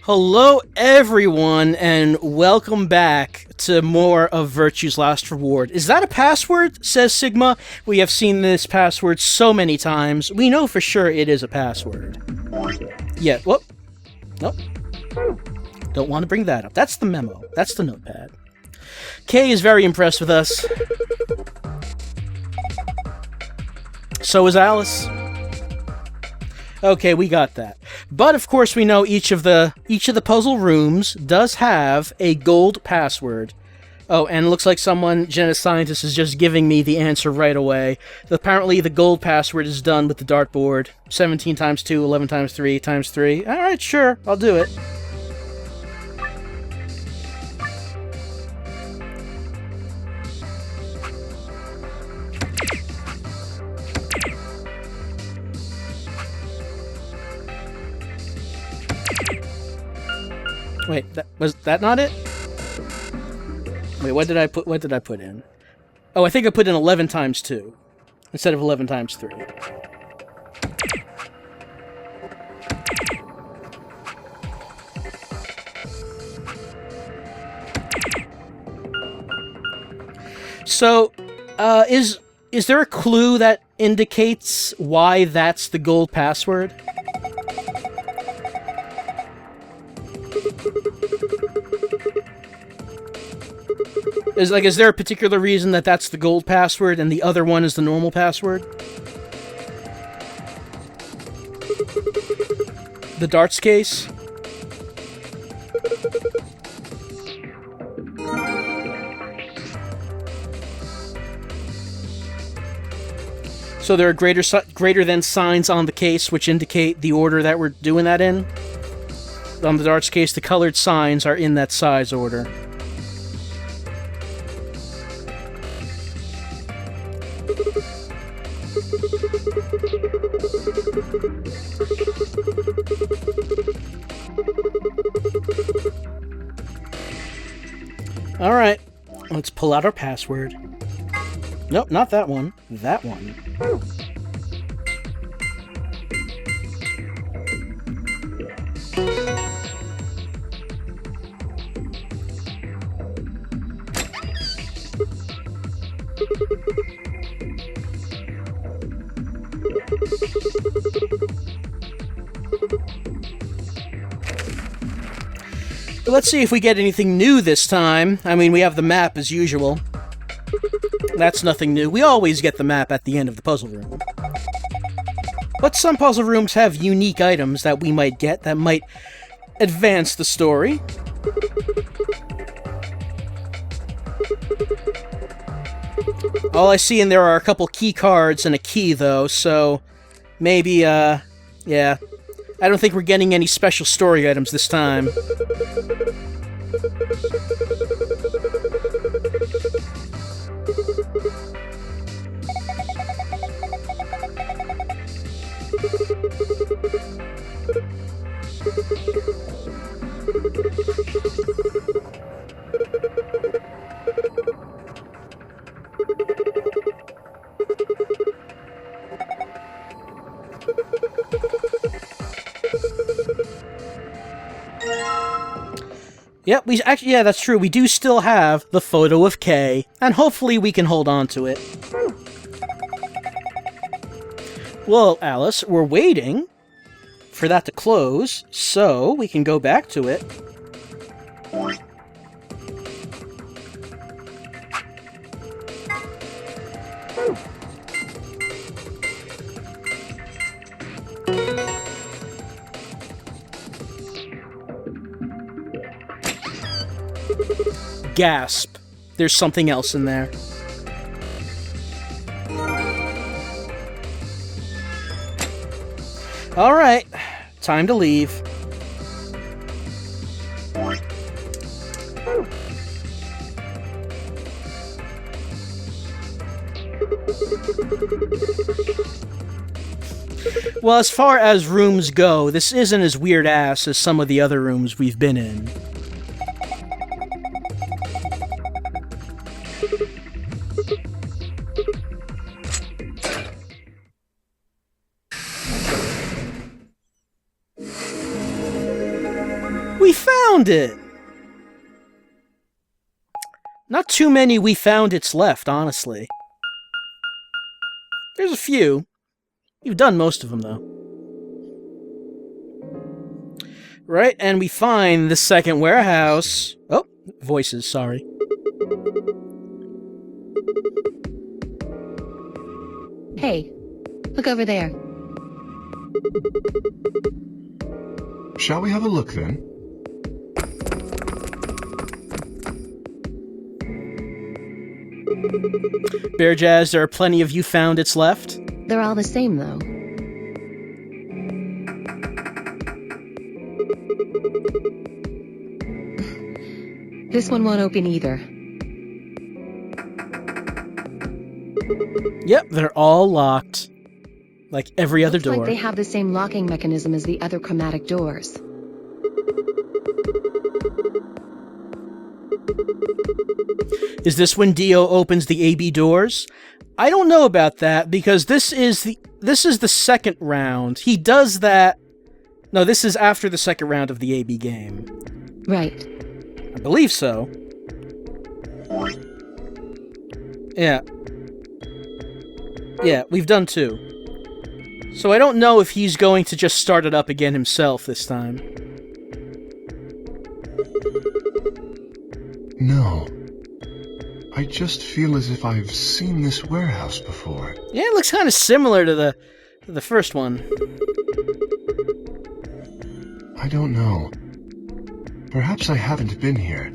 Hello, everyone, and welcome back to more of Virtue's Last Reward. Is that a password? Says Sigma. We have seen this password so many times. We know for sure it is a password. Yeah, whoop. Nope. Don't want to bring that up. That's the memo. That's the notepad. Kay is very impressed with us. So is Alice. Okay, we got that. But of course we know each of the puzzle rooms does have a gold password. Oh, and it looks like someone, Genetic Scientist, is just giving me the answer right away. Apparently the gold password is done with the dartboard. 17 times 2, 11 times 3 times 3. Alright, sure, I'll do it. Wait, was that not it? Wait, what did I put in? Oh, I think I put in 11 times 2 instead of 11 times 3. So, is there a clue that indicates why that's the gold password? Is there a particular reason that that's the gold password and the other one is the normal password? The darts case? So there are greater than signs on the case which indicate the order that we're doing that in? On the darts case, the colored signs are in that size order. Alright, let's pull out our password. Nope, not that one. That one. Let's see if we get anything new this time. I mean, we have the map as usual. That's nothing new. We always get the map at the end of the puzzle room. But some puzzle rooms have unique items that we might get that might advance the story. All I see in there are a couple key cards and a key, though, so maybe, yeah. I don't think we're getting any special story items this time. Yep, yeah, that's true. We do still have the photo of Kay, and hopefully we can hold on to it. Well, Alice, we're waiting for that to close, so we can go back to it. Gasp. There's something else in there. Alright, time to leave. Well, as far as rooms go, this isn't as weird-ass as some of the other rooms we've been in. found it! Not too many we found it's left, honestly. There's a few. You've done most of them, though. Right, and we find the second warehouse. Oh, voices, sorry. Hey, look over there. Shall we have a look, then? Bear Jazz, there are plenty of you found it's left. They're all the same, though. This one won't open either. Yep, they're all locked. Like every other door. Looks like they have the same locking mechanism as the other chromatic doors. Is this when Dio opens the AB doors? I don't know about that, because this is the second round. He does that... No, this is after the second round of the AB game. Right. I believe so. Yeah. Yeah, we've done two. So I don't know if he's going to just start it up again himself this time. No. I just feel as if I've seen this warehouse before. Yeah, it looks kind of similar to the first one. I don't know. Perhaps I haven't been here.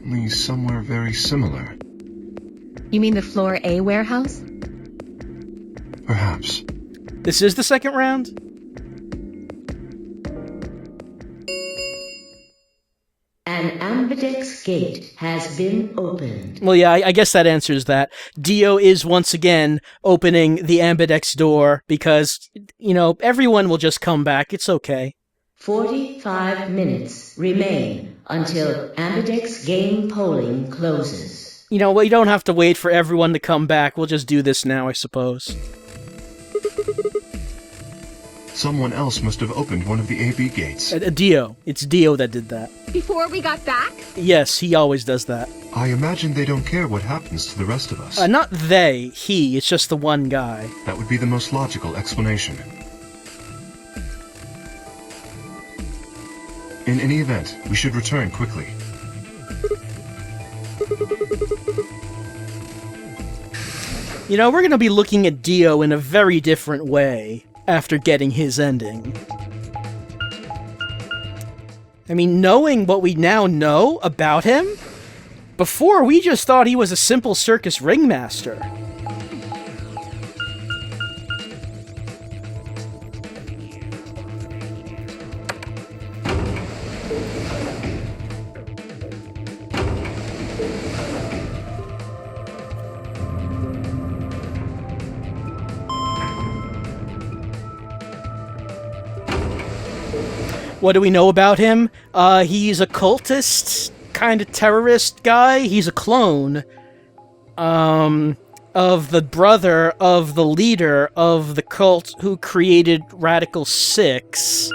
Only somewhere very similar. You mean the Floor A warehouse? Perhaps. This is the second round? An ambidex gate has been opened. Well, yeah, I guess that answers that. Dio is once again opening the ambidex door because, you know, everyone will just come back. It's okay. 45 minutes remain until ambidex game polling closes. You know, we don't have to wait for everyone to come back. We'll just do this now, I suppose. Someone else must have opened one of the AB gates. Dio. It's Dio that did that. Before we got back? Yes, he always does that. I imagine they don't care what happens to the rest of us. Not they, he. It's just the one guy. That would be the most logical explanation. In any event, we should return quickly. You know, we're going to be looking at Dio in a very different way after getting his ending. I mean, knowing what we now know about him, before we just thought he was a simple circus ringmaster. What do we know about him? He's a cultist, kind of terrorist guy. He's a clone of the brother of the leader of the cult who created Radical 6.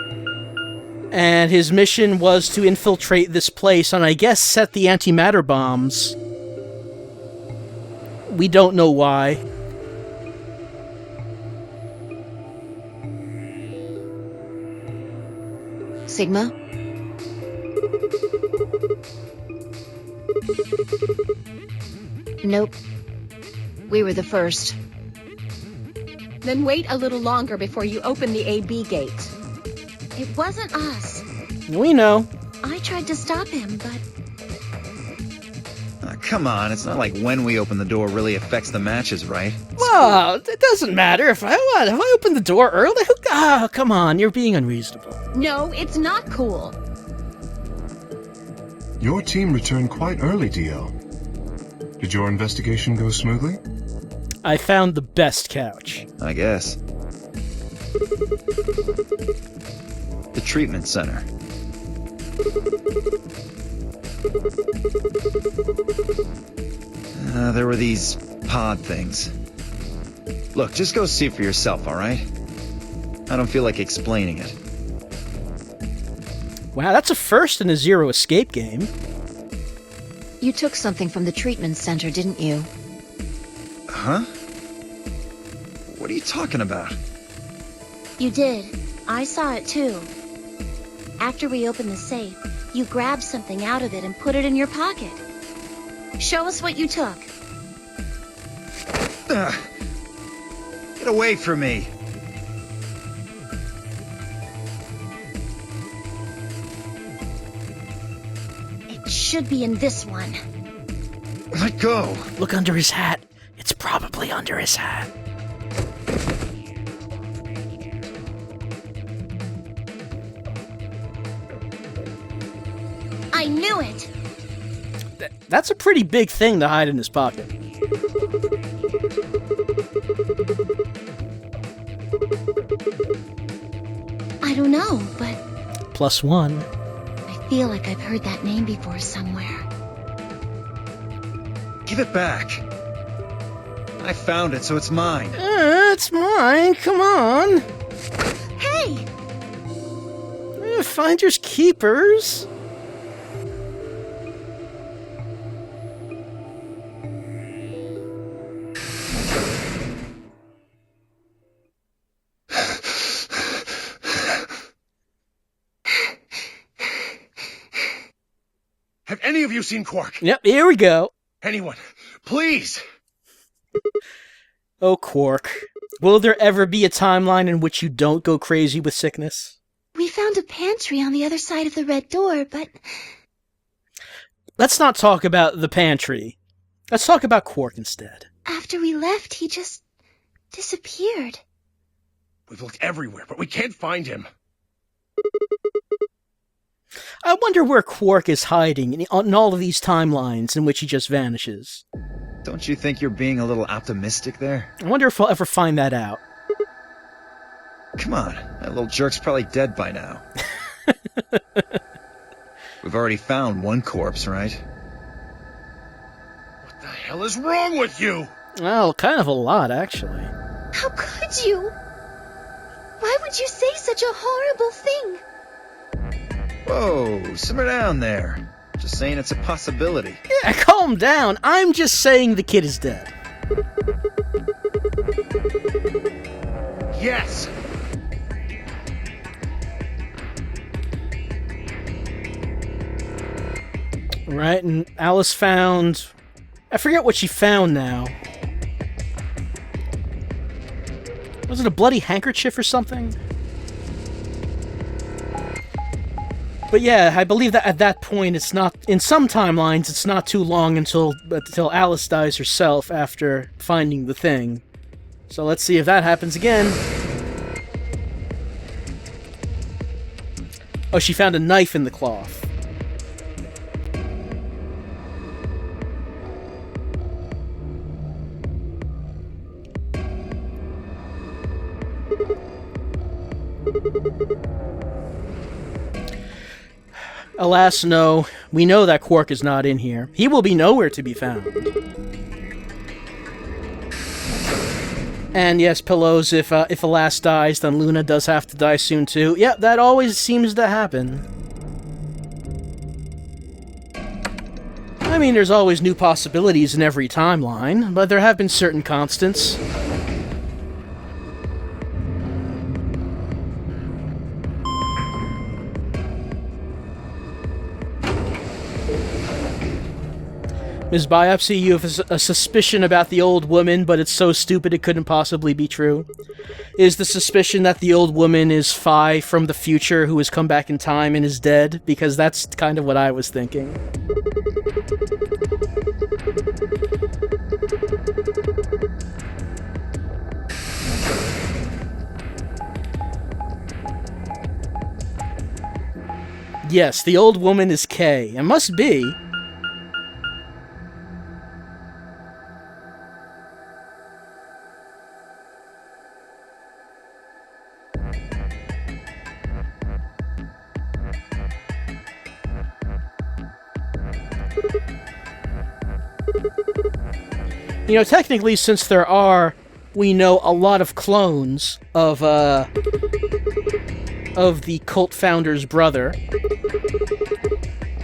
And his mission was to infiltrate this place and I guess set the antimatter bombs. We don't know why. Sigma? Nope. We were the first. Then wait a little longer before you open the AB gate. It wasn't us. We know. I tried to stop him, but... Come on, it's not like when we open the door really affects the matches, right? Well, it doesn't matter if I open the door early. Come on, you're being unreasonable. No, it's not cool. Your team returned quite early, Dio. Did your investigation go smoothly? I found the best couch. I guess. The treatment center. There were these pod things. Look, just go see for yourself, alright? I don't feel like explaining it. Wow, that's a first in a Zero Escape game. You took something from the treatment center, didn't you? Huh? What are you talking about? You did. I saw it too. After we opened the safe, you grabbed something out of it and put it in your pocket. Show us what you took. Get away from me. It should be in this one. Let go. Look under his hat. It's probably under his hat. I knew it! That's a pretty big thing to hide in his pocket. I don't know, but +1. I feel like I've heard that name before somewhere. Give it back. I found it, so it's mine. It's mine. Come on. Hey! Finders keepers. Have any of you seen Quark? Yep, here we go. Anyone, please! Oh, Quark. Will there ever be a timeline in which you don't go crazy with sickness? We found a pantry on the other side of the red door, but Let's not talk about the pantry. Let's talk about Quark instead. after we left, he just disappeared. We've looked everywhere, but we can't find him. I wonder where Quark is hiding in all of these timelines in which he just vanishes. Don't you think you're being a little optimistic there? I wonder if we'll ever find that out. Come on, that little jerk's probably dead by now. We've already found one corpse, right? What the hell is wrong with you? Well, kind of a lot, actually. How could you? Why would you say such a horrible thing? Whoa, simmer down there. Just saying it's a possibility. Yeah, calm down. I'm just saying the kid is dead. Yes! Right, and Alice found... I forget what she found now. Was it a bloody handkerchief or something? But yeah, I believe that at that point it's not... In some timelines, it's not too long until Alice dies herself after finding the thing. So let's see if that happens again. Oh, she found a knife in the cloth. Alas, no. We know that Quark is not in here. He will be nowhere to be found. And yes, Pillows, if Alas dies, then Luna does have to die soon too. Yeah, that always seems to happen. I mean, there's always new possibilities in every timeline, but there have been certain constants. Ms. Biopsy, you have a suspicion about the old woman, but it's so stupid it couldn't possibly be true. Is the suspicion that the old woman is Phi from the future who has come back in time and is dead? Because that's kind of what I was thinking. Yes, the old woman is K. It must be. You know, technically, since we know a lot of clones of the cult founder's brother,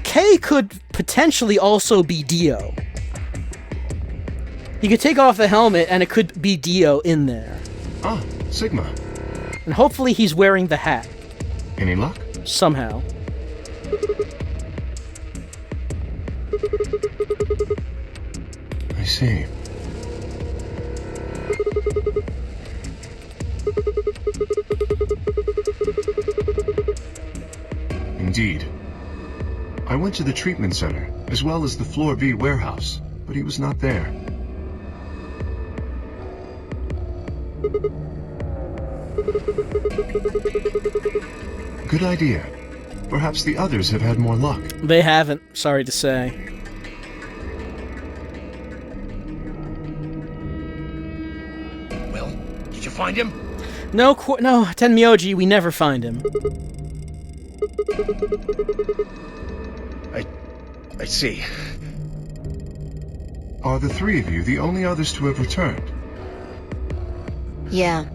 K could potentially also be Dio. You could take off the helmet and it could be Dio in there. Ah, Sigma. And hopefully he's wearing the hat. Any luck? Somehow. I see. Indeed. I went to the treatment center, as well as the Floor B warehouse, but he was not there. Good idea. Perhaps the others have had more luck. They haven't, sorry to say. Well, did you find him? No, Tenmyoji, we never find him. I see. Are the three of you the only others to have returned? Yeah,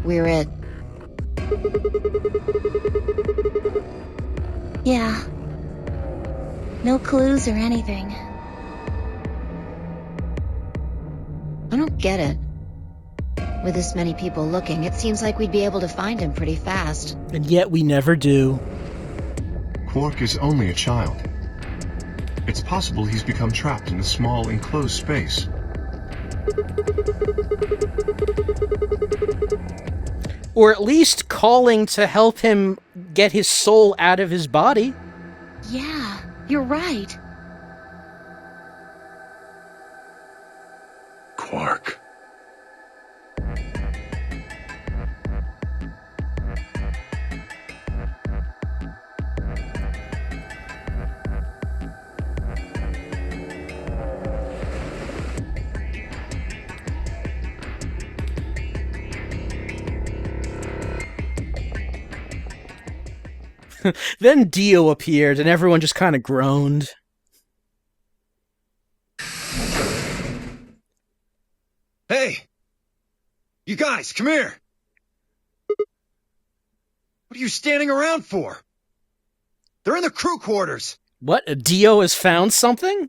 we're it. Yeah. No clues or anything. I don't get it. With this many people looking, it seems like we'd be able to find him pretty fast. And yet we never do. Quark is only a child. It's possible he's become trapped in a small, enclosed space. Or at least calling to help him get his soul out of his body. Yeah, you're right. Quark. Then Dio appeared, and everyone just kind of groaned. Hey! You guys, come here! What are you standing around for? They're in the crew quarters! What? Dio has found something?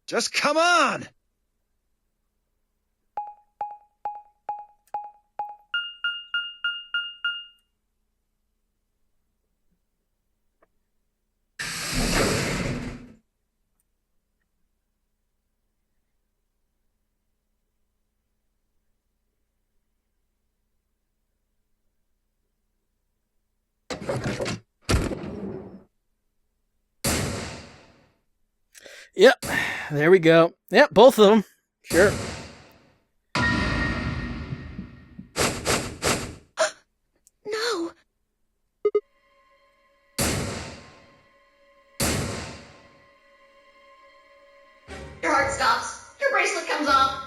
Just come on! Yep, there we go. Yep, both of them. Sure. No. Your heart stops. Your bracelet comes off.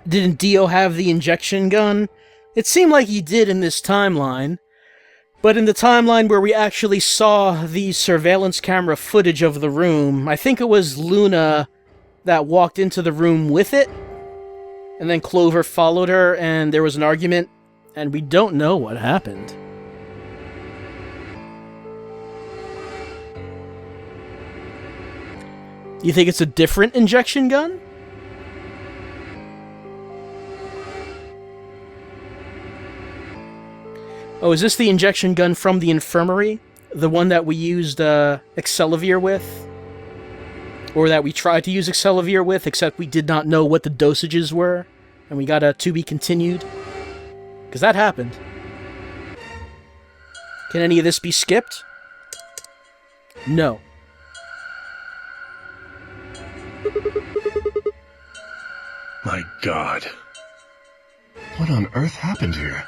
Didn't Dio have the injection gun? It seemed like he did in this timeline. But in the timeline where we actually saw the surveillance camera footage of the room, I think it was Luna that walked into the room with it. And then Clover followed her, and there was an argument, and we don't know what happened. You think it's a different injection gun? Oh, is this the injection gun from the infirmary? The one that we used Accelavir with? Or that we tried to use Accelavir with, except we did not know what the dosages were, and we got a to be continued? Because that happened. Can any of this be skipped? No. My God. What on earth happened here?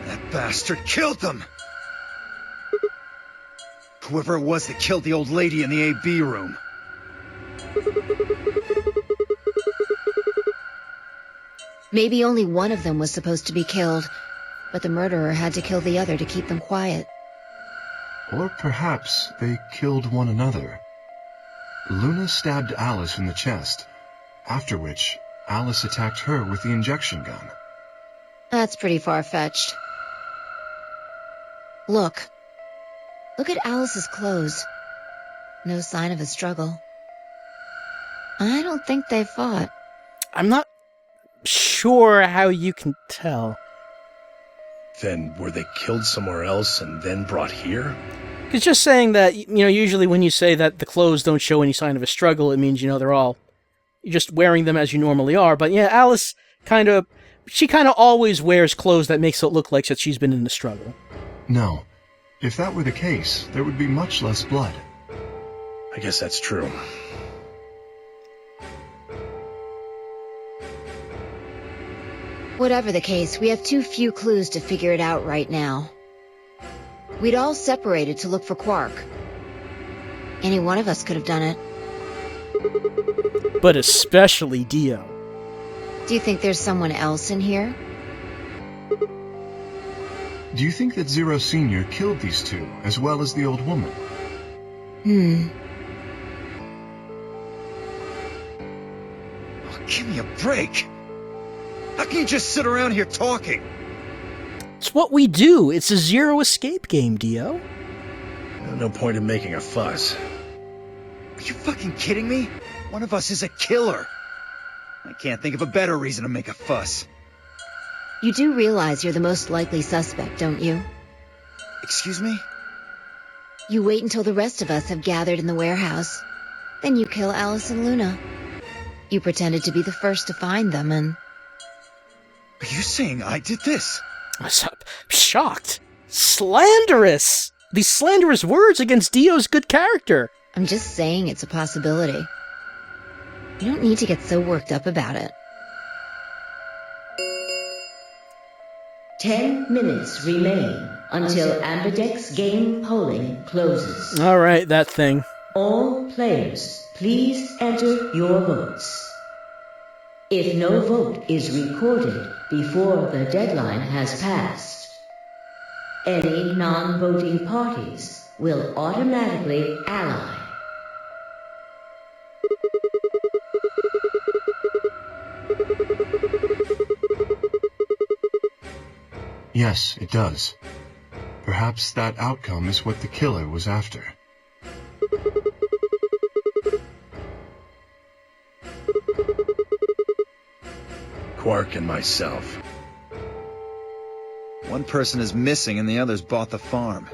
That bastard killed them! Whoever it was that killed the old lady in the AB room. Maybe only one of them was supposed to be killed, but the murderer had to kill the other to keep them quiet. Or perhaps they killed one another. Luna stabbed Alice in the chest, after which Alice attacked her with the injection gun. That's pretty far-fetched. Look. Look at Alice's clothes. No sign of a struggle. I don't think they fought. I'm not sure how you can tell. Then were they killed somewhere else and then brought here? Because just saying that, usually when you say that the clothes don't show any sign of a struggle, it means, they're all you're just wearing them as you normally are. But yeah, Alice she kind of always wears clothes that makes it look like that she's been in a struggle. No. If that were the case, there would be much less blood. I guess that's true. Whatever the case, we have too few clues to figure it out right now. We'd all separated to look for Quark. Any one of us could have done it. But especially Dio. Do you think there's someone else in here? Do you think that Zero Sr. killed these two, as well as the old woman? Oh, give me a break! How can you just sit around here talking? It's what we do. It's a zero escape game, Dio. No point in making a fuss. Are you fucking kidding me? One of us is a killer. I can't think of a better reason to make a fuss. You do realize you're the most likely suspect, don't you? Excuse me? You wait until the rest of us have gathered in the warehouse. Then you kill Alice and Luna. You pretended to be the first to find them, and... Are you saying I did this? I'm shocked. Slanderous! These slanderous words against Dio's good character. I'm just saying it's a possibility. You don't need to get so worked up about it. 10 minutes remain until Ambidex game polling closes. Alright, that thing. All players, please enter your votes. If no vote is recorded before the deadline has passed, any non-voting parties will automatically ally. Yes, it does. Perhaps that outcome is what the killer was after. Quark and myself. One person is missing and the others bought the farm.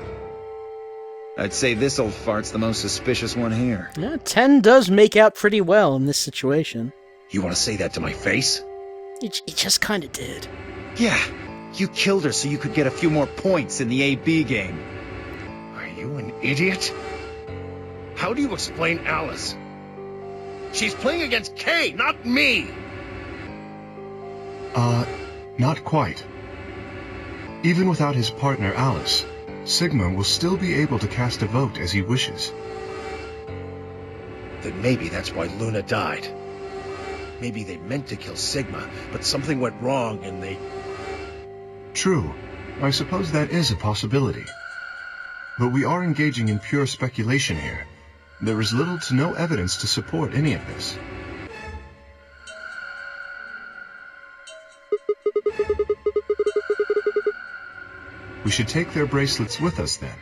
I'd say this old fart's the most suspicious one here. Yeah, 10 does make out pretty well in this situation. You want to say that to my face? He just kind of did. Yeah, you killed her so you could get a few more points in the AB game. Are you an idiot? How do you explain Alice? She's playing against Kay, not me! Not quite. Even without his partner Alice, Sigma will still be able to cast a vote as he wishes. Then maybe that's why Luna died. Maybe they meant to kill Sigma, but something went wrong and they... True. I suppose that is a possibility. But we are engaging in pure speculation here. There is little to no evidence to support any of this. We should take their bracelets with us then.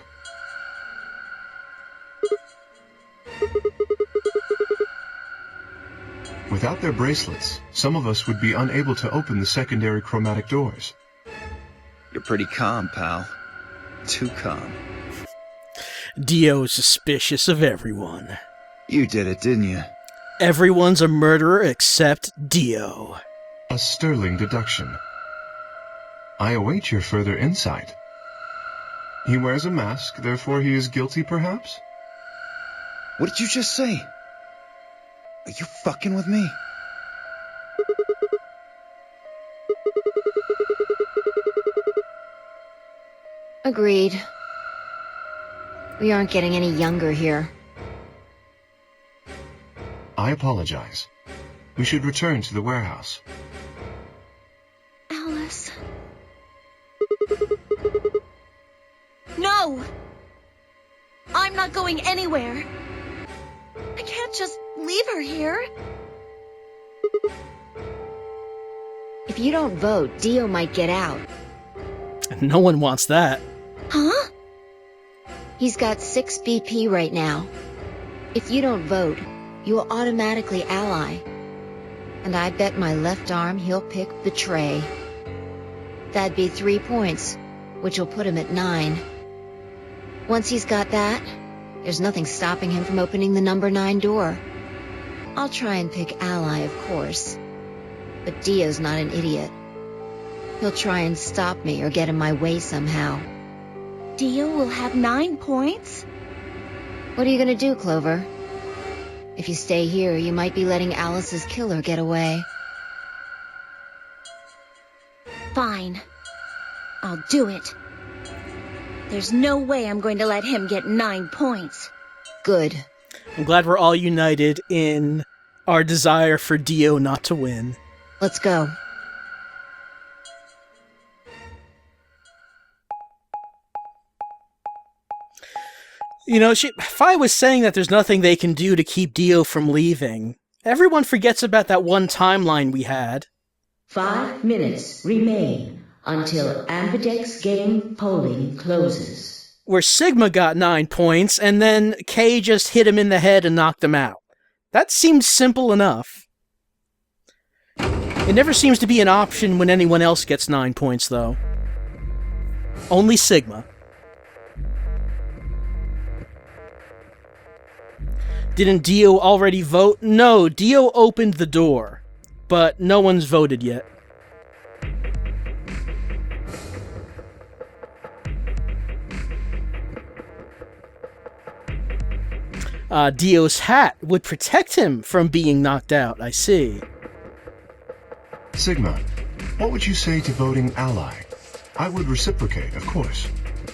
Without their bracelets, some of us would be unable to open the secondary chromatic doors. You're pretty calm, pal. Too calm. Dio's suspicious of everyone. You did it, didn't you? Everyone's a murderer except Dio. A sterling deduction. I await your further insight. He wears a mask, therefore he is guilty, perhaps? What did you just say? Are you fucking with me? Agreed. We aren't getting any younger here. I apologize. We should return to the warehouse. Alice. No! I'm not going anywhere. I can't just leave her here. If you don't vote, Dio might get out. No one wants that. Huh? He's got 6 BP right now. If you don't vote, you will automatically ally. And I bet my left arm he'll pick Betray. That'd be 3 points, which will put him at 9. Once he's got that, there's nothing stopping him from opening the number 9 door. I'll try and pick ally, of course. But Dio's not an idiot. He'll try and stop me or get in my way somehow. Dio will have 9 points? What are you gonna do, Clover? If you stay here, you might be letting Alice's killer get away. Fine. I'll do it. There's no way I'm going to let him get 9 points. Good. I'm glad we're all united in our desire for Dio not to win. Let's go. You know, Fi was saying that there's nothing they can do to keep Dio from leaving. Everyone forgets about that one timeline we had. 5 minutes remain until Ambidex game polling closes. Where Sigma got 9 points, and then Kay just hit him in the head and knocked him out. That seems simple enough. It never seems to be an option when anyone else gets 9 points, though. Only Sigma. Didn't Dio already vote? No, Dio opened the door. But no one's voted yet. Dio's hat would protect him from being knocked out, I see. Sigma, what would you say to voting ally? I would reciprocate, of course.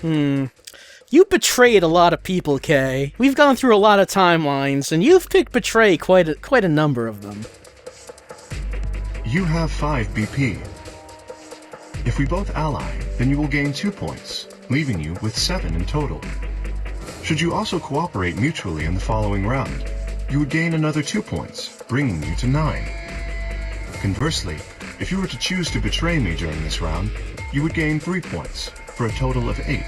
You betrayed a lot of people, Kay. We've gone through a lot of timelines, and you've picked betray quite a number of them. You have 5 BP. If we both ally, then you will gain 2 points, leaving you with 7 in total. Should you also cooperate mutually in the following round, you would gain another 2 points, bringing you to 9. Conversely, if you were to choose to betray me during this round, you would gain 3 points, for a total of 8.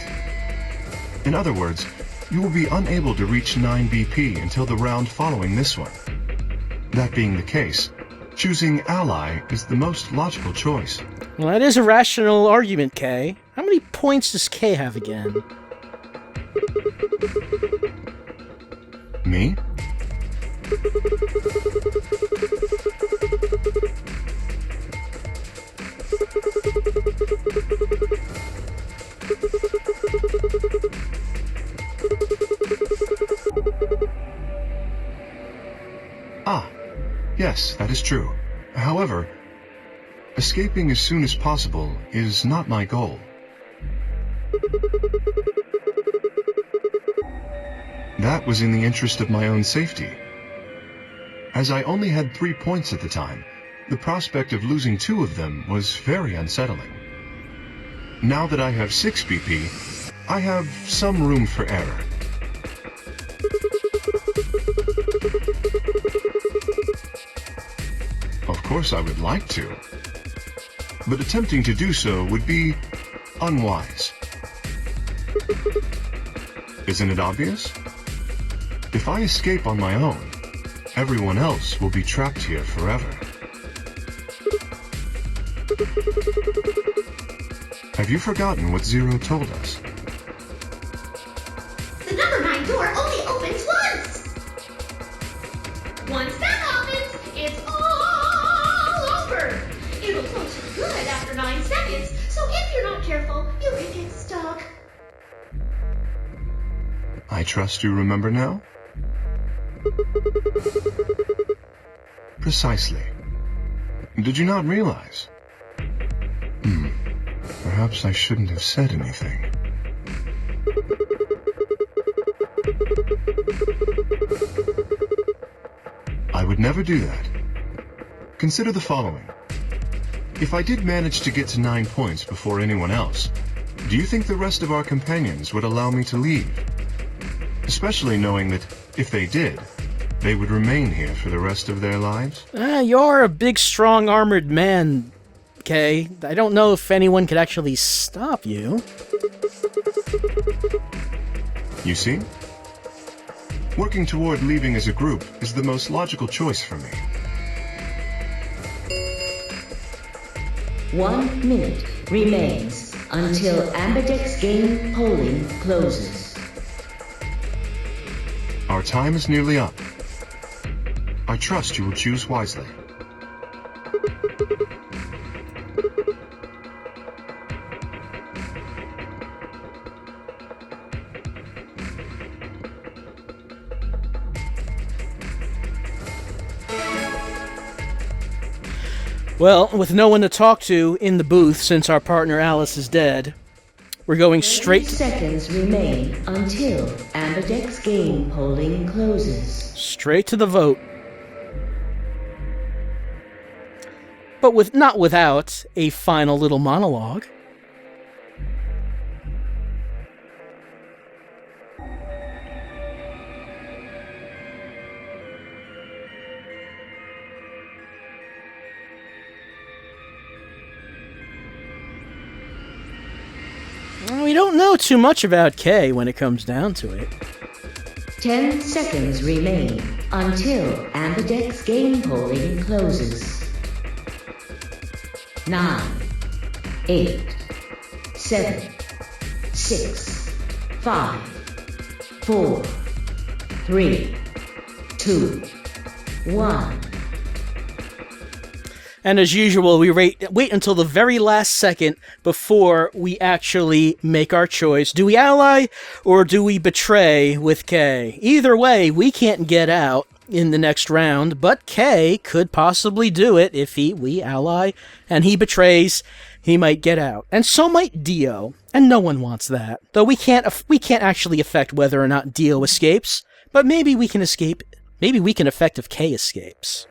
In other words, you will be unable to reach 9 BP until the round following this one. That being the case, choosing ally is the most logical choice. Well, that is a rational argument, Kay. How many points does Kay have again? Me? Ah, yes, that is true. However, escaping as soon as possible is not my goal. That was in the interest of my own safety. As I only had 3 points at the time, the prospect of losing 2 of them was very unsettling. Now that I have 6 BP, I have some room for error. Of course I would like to, but attempting to do so would be unwise. Isn't it obvious? If I escape on my own, everyone else will be trapped here forever. Have you forgotten what Zero told us? The number 9 door only opens once! Once that happens, it's all over! It'll close for good after 9 seconds, so if you're not careful, you can get stuck. I trust you remember now? Precisely. Did you not realize? Perhaps I shouldn't have said anything. I would never do that. Consider the following. If I did manage to get to 9 points before anyone else, do you think the rest of our companions would allow me to leave? Especially knowing that, if they did, they would remain here for the rest of their lives? You're a big, strong, armored man, Kay. I don't know if anyone could actually stop you. You see? Working toward leaving as a group is the most logical choice for me. 1 minute remains until Ambidex game polling closes. Our time is nearly up. I trust you will choose wisely. Well, with no one to talk to in the booth since our partner Alice is dead, we're going 30 straight seconds remain until Ambidex game polling closes. straight to the vote. But not without a final little monologue. We don't know too much about Kay when it comes down to it. 10 seconds remain until Ambidex game polling closes. 9, 8, 7, 6, 5, 4, 3, 2, 1. And as usual, we wait until the very last second before we actually make our choice. Do we ally or do we betray with Kay? Either way, we can't get out in the next round, but Kay could possibly do it if we ally and he betrays. He might get out, and so might Dio, and no one wants that. Though we can't actually affect whether or not Dio escapes, but maybe we can escape. Maybe we can affect if Kay escapes.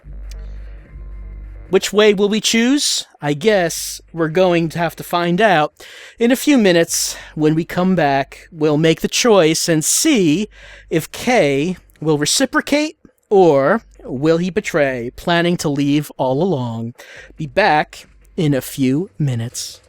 Which way will we choose? I guess we're going to have to find out in a few minutes. When we come back, we'll make the choice and see if Kay will reciprocate or will he betray, planning to leave all along. Be back in a few minutes.